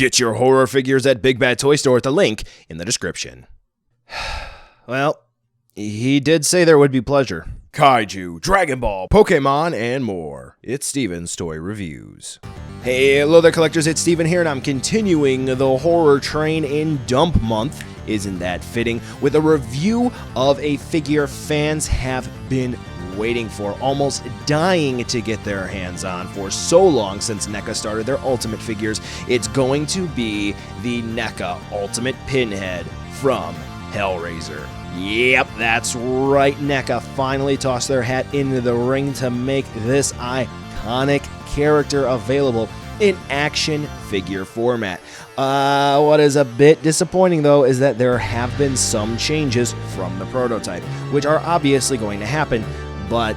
Get your horror figures at Big Bad Toy Store at the link in the description. Well, he did say there would be pleasure. Kaiju, Dragon Ball, Pokemon, and more. It's Steven's Toy Reviews. Hey, hello there collectors, it's Steven here, and I'm continuing the horror train in Dump Month. Isn't that fitting? With a review of a figure fans have been waiting for, almost dying to get their hands on for so long since NECA started their Ultimate figures. It's going to be the NECA Ultimate Pinhead from Hellraiser. Yep, that's right, NECA finally tossed their hat into the ring to make this iconic character available in action figure format. What is a bit disappointing though is that there have been some changes from the prototype, which are obviously going to happen, but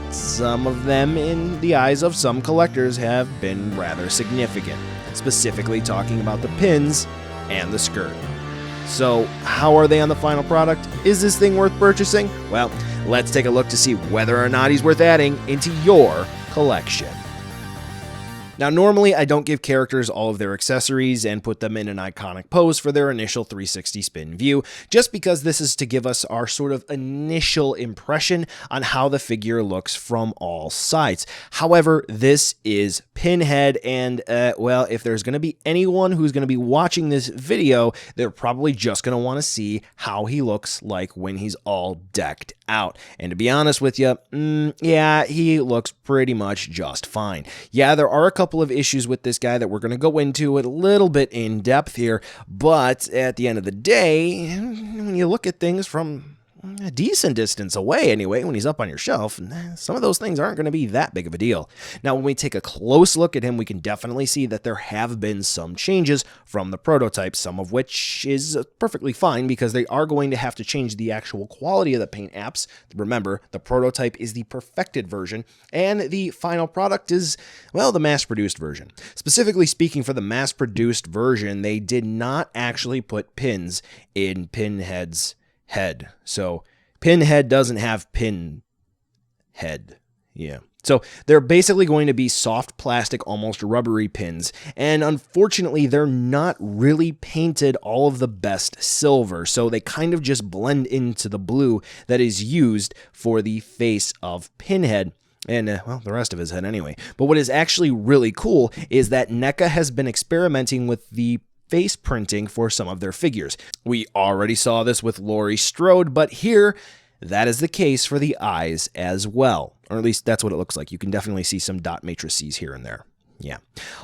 some of them in the eyes of some collectors have been rather significant, specifically talking about the pins and the skirt. So, how are they on the final product? Is this thing worth purchasing? Well, let's take a look to see whether or not he's worth adding into your collection. Now, normally I don't give characters all of their accessories and put them in an iconic pose for their initial 360 spin view, just because this is to give us our sort of initial impression on how the figure looks from all sides. However, this is Pinhead, and well, if there's going to be anyone who's going to be watching this video, they're probably just going to want to see how he looks like when he's all decked out. And to be honest with you, yeah, he looks pretty much just fine. Yeah, there are a couple of issues with this guy that we're going to go into a little bit in depth here, but at the end of the day, when you look at things from a decent distance away anyway, when he's up on your shelf, some of those things aren't going to be that big of a deal. Now, when we take a close look at him, we can definitely see that there have been some changes from the prototype, some of which is perfectly fine because they are going to have to change the actual quality of the paint apps. Remember, the prototype is the perfected version, and the final product is, well, the mass-produced version. Specifically speaking, for the mass-produced version, they did not actually put pins in Pinhead's head. So Pinhead doesn't have pin head. Yeah. So they're basically going to be soft plastic, almost rubbery pins. And unfortunately, they're not really painted all of the best silver. So they kind of just blend into the blue that is used for the face of Pinhead. And, well, the rest of his head anyway. But what is actually really cool is that NECA has been experimenting with the face printing for some of their figures. We already saw this with Laurie Strode, but here, that is the case for the eyes as well. Or at least that's what it looks like. You can definitely see some dot matrices here and there. Yeah.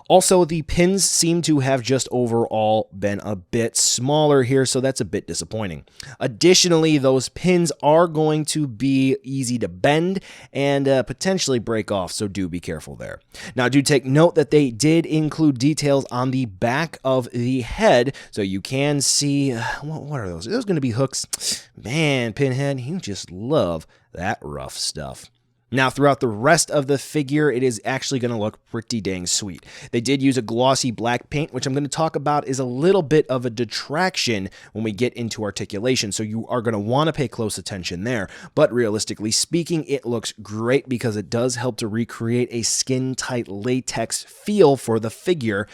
Also, the pins seem to have just overall been a bit smaller here, so that's a bit disappointing. Additionally, those pins are going to be easy to bend and potentially break off, so do be careful there. Now, do take note that they did include details on the back of the head, so you can see, what are those? Are those going to be hooks? Man, Pinhead, you just love that rough stuff. Now, throughout the rest of the figure, it is actually going to look pretty dang sweet. They did use a glossy black paint, which I'm going to talk about is a little bit of a detraction when we get into articulation, so you are going to want to pay close attention there. But realistically speaking, it looks great because it does help to recreate a skin-tight latex feel for the figure.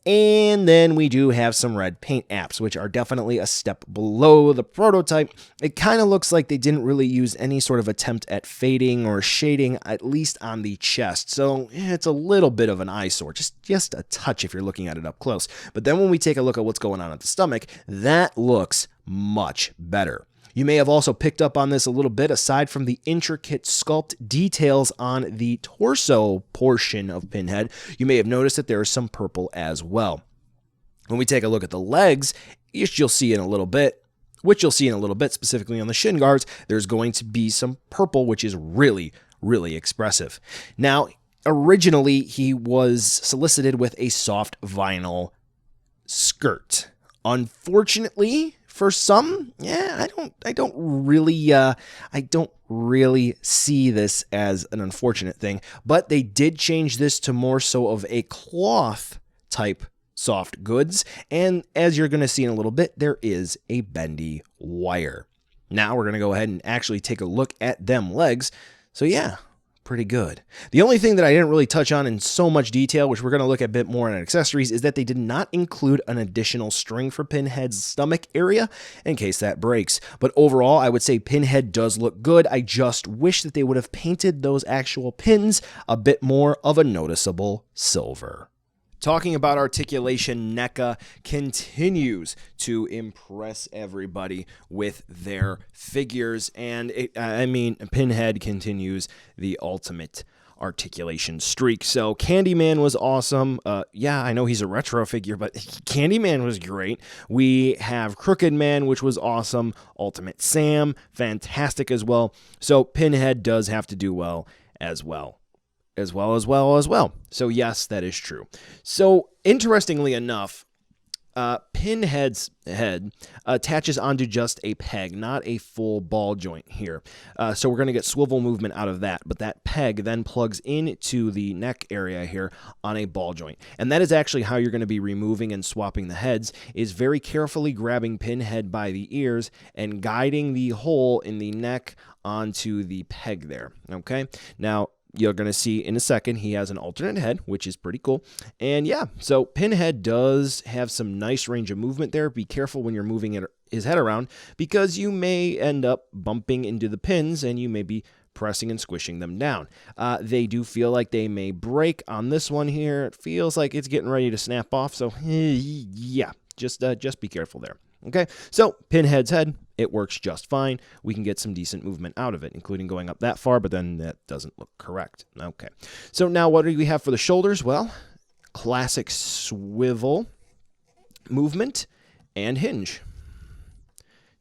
And then we do have some red paint apps, which are definitely a step below the prototype. It kind of looks like they didn't really use any sort of attempt at fading or shading, at least on the chest. So it's a little bit of an eyesore, just a touch if you're looking at it up close. But then when we take a look at what's going on at the stomach, that looks much better. You may have also picked up on this a little bit, aside from the intricate sculpt details on the torso portion of Pinhead, you may have noticed that there is some purple as well. When we take a look at the legs, which you'll see in a little bit, specifically on the shin guards, there's going to be some purple, which is really, really expressive. Now, originally, he was solicited with a soft vinyl skirt. Unfortunately, for some, yeah, I don't really see this as an unfortunate thing, but they did change this to more so of a cloth type soft goods, and as you're going to see in a little bit, there is a bendy wire. Now we're going to go ahead and actually take a look at them legs. So yeah, pretty good. The only thing that I didn't really touch on in so much detail, which we're going to look at a bit more in accessories, is that they did not include an additional string for Pinhead's stomach area in case that breaks. But overall, I would say Pinhead does look good. I just wish that they would have painted those actual pins a bit more of a noticeable silver. Talking about articulation, NECA continues to impress everybody with their figures, and Pinhead continues the ultimate articulation streak. So Candyman was awesome. Yeah, I know he's a retro figure, but Candyman was great. We have Crooked Man, which was awesome. Ultimate Sam, fantastic as well. So Pinhead does have to do well as well. So yes, that is true. So interestingly enough, Pinhead's head attaches onto just a peg, not a full ball joint here. So we're going to get swivel movement out of that, but that peg then plugs into the neck area here on a ball joint. And that is actually how you're going to be removing and swapping the heads, is very carefully grabbing Pinhead by the ears and guiding the hole in the neck onto the peg there. Okay, now you're going to see in a second he has an alternate head, which is pretty cool. And yeah, so Pinhead does have some nice range of movement there. Be careful when you're moving his head around, because you may end up bumping into the pins and you may be pressing and squishing them down. They do feel like they may break on this one here. It feels like it's getting ready to snap off. So yeah, just be careful there. Okay, so Pinhead's head, it works just fine. We can get some decent movement out of it, including going up that far, but then that doesn't look correct. Okay, so now what do we have for the shoulders? Well, classic swivel movement and hinge.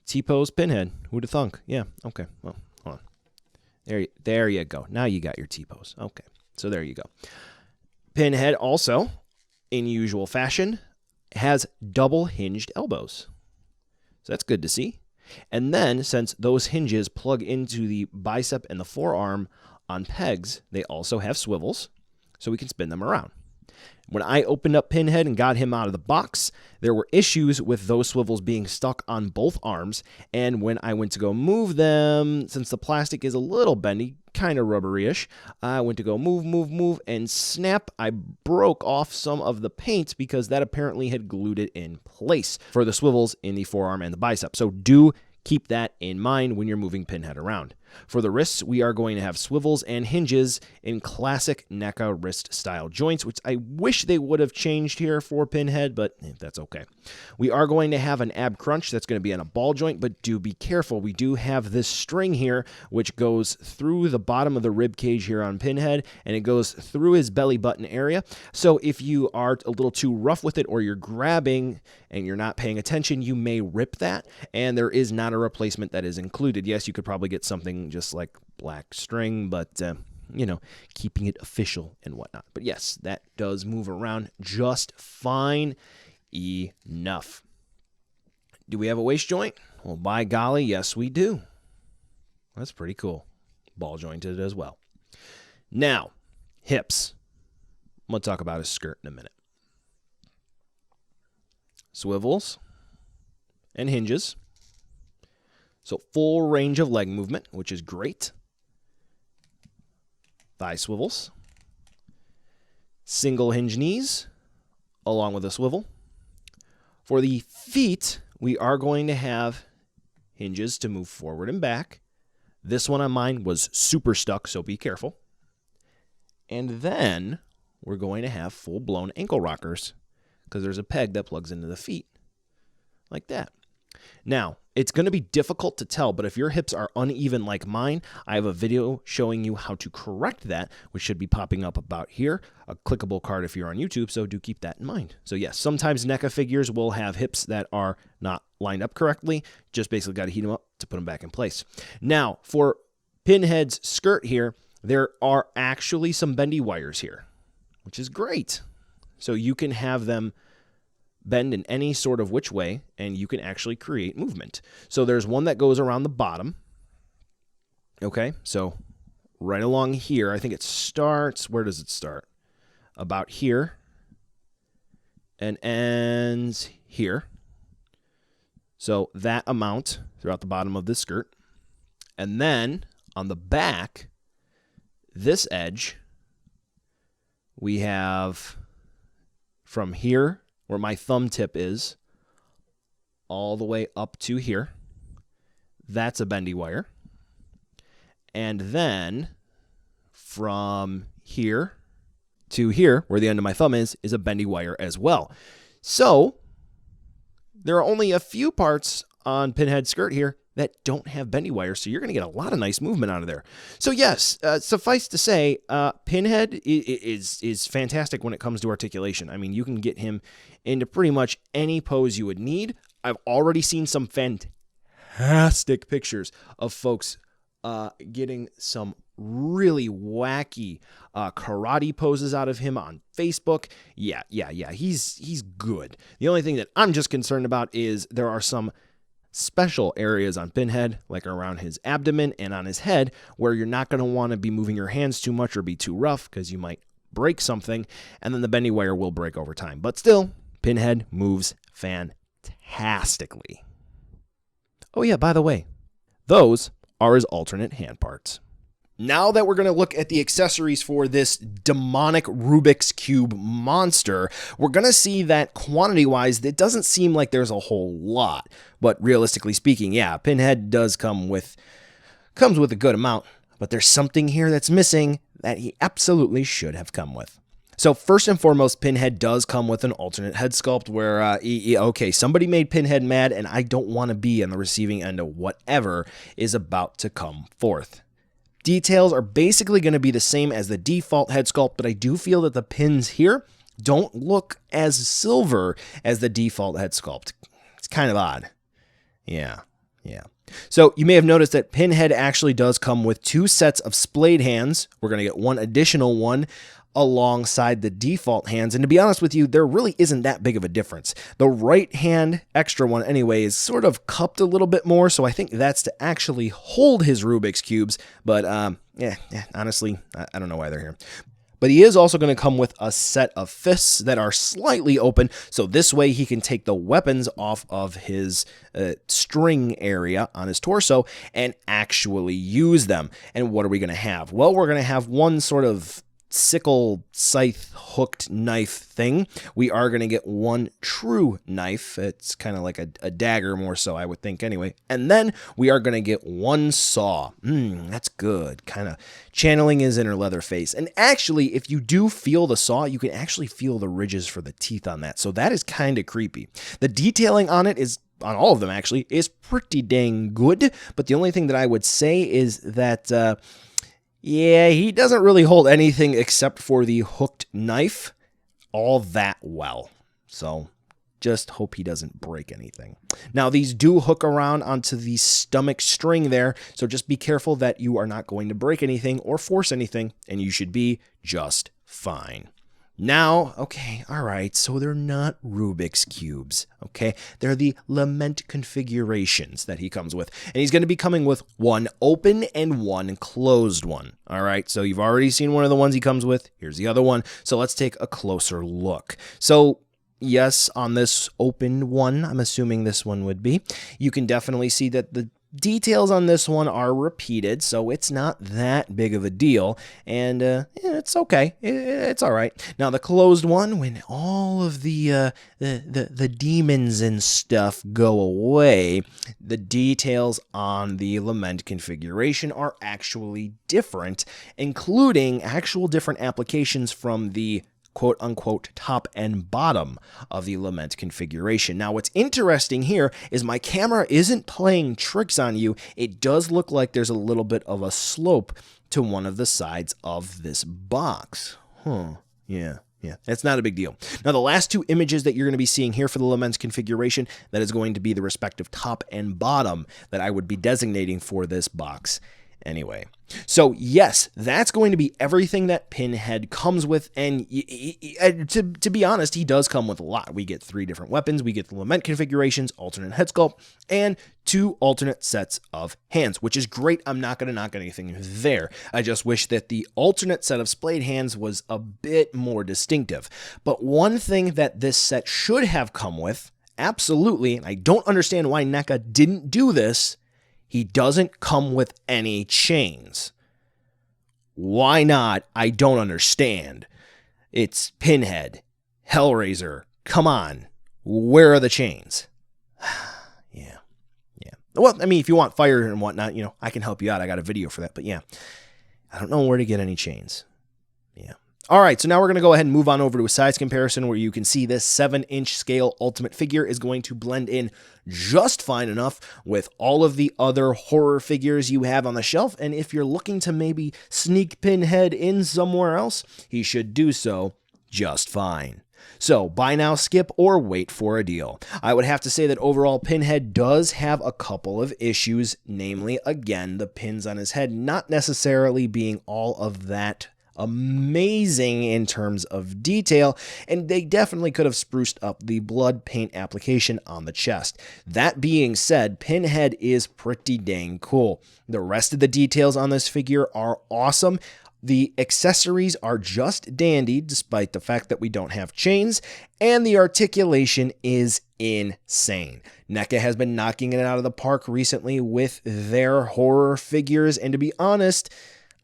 T-pose Pinhead. Who'd have thunk? Yeah, okay, well, hold on. There you go. Now you got your T-pose. Okay, so there you go. Pinhead also, in usual fashion, has double hinged elbows. So that's good to see. And then, since those hinges plug into the bicep and the forearm on pegs, they also have swivels, so we can spin them around. When I opened up Pinhead and got him out of the box, there were issues with those swivels being stuck on both arms, and when I went to go move them, since the plastic is a little bendy, kind of rubbery-ish, I went to go move, and snap, I broke off some of the paint because that apparently had glued it in place for the swivels in the forearm and the bicep. So do keep that in mind when you're moving Pinhead around. For the wrists, we are going to have swivels and hinges in classic NECA wrist style joints, which I wish they would have changed here for Pinhead, but that's okay. We are going to have an ab crunch that's going to be on a ball joint, but do be careful. We do have this string here, which goes through the bottom of the rib cage here on Pinhead, and it goes through his belly button area. So if you are a little too rough with it, or you're grabbing and you're not paying attention, you may rip that, and there is not a replacement that is included. Yes, you could probably get something just like black string, but keeping it official and whatnot. But yes, that does move around just fine enough. Do we have a waist joint? Well, by golly, yes, we do. That's pretty cool. Ball jointed as well. Now, hips. I'm going to talk about his skirt in a minute. Swivels and hinges. So full range of leg movement, which is great. Thigh swivels. Single hinge knees, along with a swivel. For the feet, we are going to have hinges to move forward and back. This one on mine was super stuck, so be careful. And then we're going to have full-blown ankle rockers, because there's a peg that plugs into the feet, like that. Now, it's going to be difficult to tell, but if your hips are uneven like mine, I have a video showing you how to correct that, which should be popping up about here, a clickable card if you're on YouTube, so do keep that in mind. So yes, sometimes NECA figures will have hips that are not lined up correctly, just basically got to heat them up to put them back in place. Now, for Pinhead's skirt here, there are actually some bendy wires here, which is great. So you can have them bend in any sort of which way, and you can actually create movement. So there's one that goes around the bottom. Okay, so right along here, I think it starts, where does it start? About here, and ends here. So that amount throughout the bottom of this skirt. And then on the back, this edge, we have from here, where my thumb tip is, all the way up to here. That's a bendy wire. And then from here to here, where the end of my thumb is a bendy wire as well. So there are only a few parts on Pinhead's skirt here that don't have bendy wires, so you're going to get a lot of nice movement out of there. So yes, suffice to say, Pinhead is fantastic when it comes to articulation. I mean, you can get him into pretty much any pose you would need. I've already seen some fantastic pictures of folks getting some really wacky karate poses out of him on Facebook. Yeah, he's good. The only thing that I'm just concerned about is there are some special areas on Pinhead, like around his abdomen and on his head, where you're not going to want to be moving your hands too much or be too rough because you might break something, and then the bendy wire will break over time. But still, Pinhead moves fantastically. Oh yeah, by the way, those are his alternate hand parts. Now that we're going to look at the accessories for this demonic Rubik's Cube monster, we're going to see that quantity-wise, it doesn't seem like there's a whole lot. But realistically speaking, yeah, Pinhead does comes with a good amount. But there's something here that's missing that he absolutely should have come with. So first and foremost, Pinhead does come with an alternate head sculpt where, okay, somebody made Pinhead mad, and I don't want to be on the receiving end of whatever is about to come forth. Details are basically going to be the same as the default head sculpt, but I do feel that the pins here don't look as silver as the default head sculpt. It's kind of odd. Yeah. So you may have noticed that Pinhead actually does come with 2 sets of splayed hands. We're going to get one additional one alongside the default hands, and to be honest with you, there really isn't that big of a difference. The right hand extra one anyway is sort of cupped a little bit more, so I think that's to actually hold his Rubik's Cubes, but honestly, I don't know why they're here. But he is also going to come with a set of fists that are slightly open, so this way he can take the weapons off of his string area on his torso and actually use them. And what are we going to have? Well, we're going to have one sort of sickle, scythe, hooked knife thing. We are going to get one true knife. It's kind of like a dagger more so, I would think anyway. And then we are going to get one saw. That's good. Kind of channeling his inner Leatherface. And actually, if you do feel the saw, you can actually feel the ridges for the teeth on that. So that is kind of creepy. The detailing on it is, on all of them actually, is pretty dang good. But the only thing that I would say is that yeah, he doesn't really hold anything except for the hooked knife all that well. So just hope he doesn't break anything. Now, these do hook around onto the stomach string there, so just be careful that you are not going to break anything or force anything, and you should be just fine. Now, okay, all right, so they're not Rubik's Cubes, okay? They're the Lament configurations that he comes with. And he's going to be coming with one open and one closed one, all right? So you've already seen one of the ones he comes with. Here's the other one. So let's take a closer look. So yes, on this open one, I'm assuming this one would be, you can definitely see that the details on this one are repeated, so it's not that big of a deal, and it's okay. It's all right. Now, the closed one, when all of the demons and stuff go away, the details on the Lament configuration are actually different, including actual different applications from the quote-unquote top and bottom of the Lament configuration. Now, what's interesting here is my camera isn't playing tricks on you. It does look like there's a little bit of a slope to one of the sides of this box. Yeah, that's not a big deal. Now, the last 2 images that you're going to be seeing here for the Lament's configuration, that is going to be the respective top and bottom that I would be designating for this box anyway. So yes, that's going to be everything that Pinhead comes with, and to be honest, he does come with a lot. We get 3 different weapons, we get the Lament configurations, alternate head sculpt, and 2 alternate sets of hands, which is great. I'm not going to knock anything there. I just wish that the alternate set of splayed hands was a bit more distinctive. But one thing that this set should have come with, absolutely, and I don't understand why NECA didn't do this, he doesn't come with any chains. Why not? I don't understand. It's Pinhead. Hellraiser. Come on. Where are the chains? Yeah. Well, I mean, if you want fire and whatnot, I can help you out. I got a video for that. But yeah, I don't know where to get any chains. Yeah. All right, so now we're going to go ahead and move on over to a size comparison where you can see this 7-inch scale Ultimate figure is going to blend in just fine enough with all of the other horror figures you have on the shelf. And if you're looking to maybe sneak Pinhead in somewhere else, he should do so just fine. So buy now, skip, or wait for a deal. I would have to say that overall Pinhead does have a couple of issues, namely, again, the pins on his head not necessarily being all of that amazing in terms of detail, and they definitely could have spruced up the blood paint application on the chest. That being said, Pinhead is pretty dang cool. The rest of the details on this figure are awesome. The accessories are just dandy, despite the fact that we don't have chains, and the articulation is insane. NECA has been knocking it out of the park recently with their horror figures, and to be honest,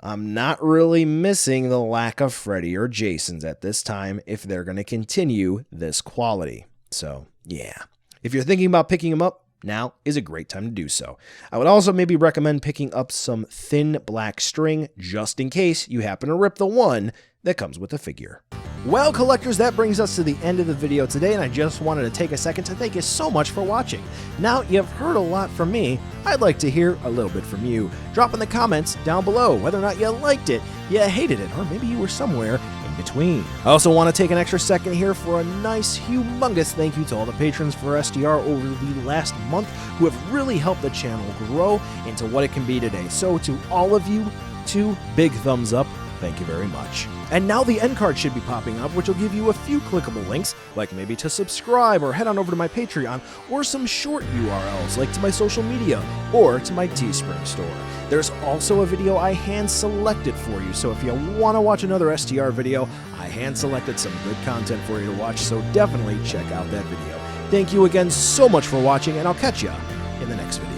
I'm not really missing the lack of Freddy or Jason's at this time if they're going to continue this quality. So, yeah. If you're thinking about picking them up, now is a great time to do so. I would also maybe recommend picking up some thin black string just in case you happen to rip the one that comes with the figure. Well, collectors, that brings us to the end of the video today, and I just wanted to take a second to thank you so much for watching. Now you've heard a lot from me, I'd like to hear a little bit from you. Drop in the comments down below whether or not you liked it, you hated it, or maybe you were somewhere in between. I also want to take an extra second here for a nice, humongous thank you to all the patrons for SDR over the last month who have really helped the channel grow into what it can be today. So to all of you, 2 big thumbs up. Thank you very much. And now the end card should be popping up, which will give you a few clickable links, like maybe to subscribe or head on over to my Patreon, or some short URLs like to my social media or to my Teespring store. There's also a video I hand-selected for you, so if you want to watch another STR video, I hand-selected some good content for you to watch, so definitely check out that video. Thank you again so much for watching, and I'll catch ya in the next video.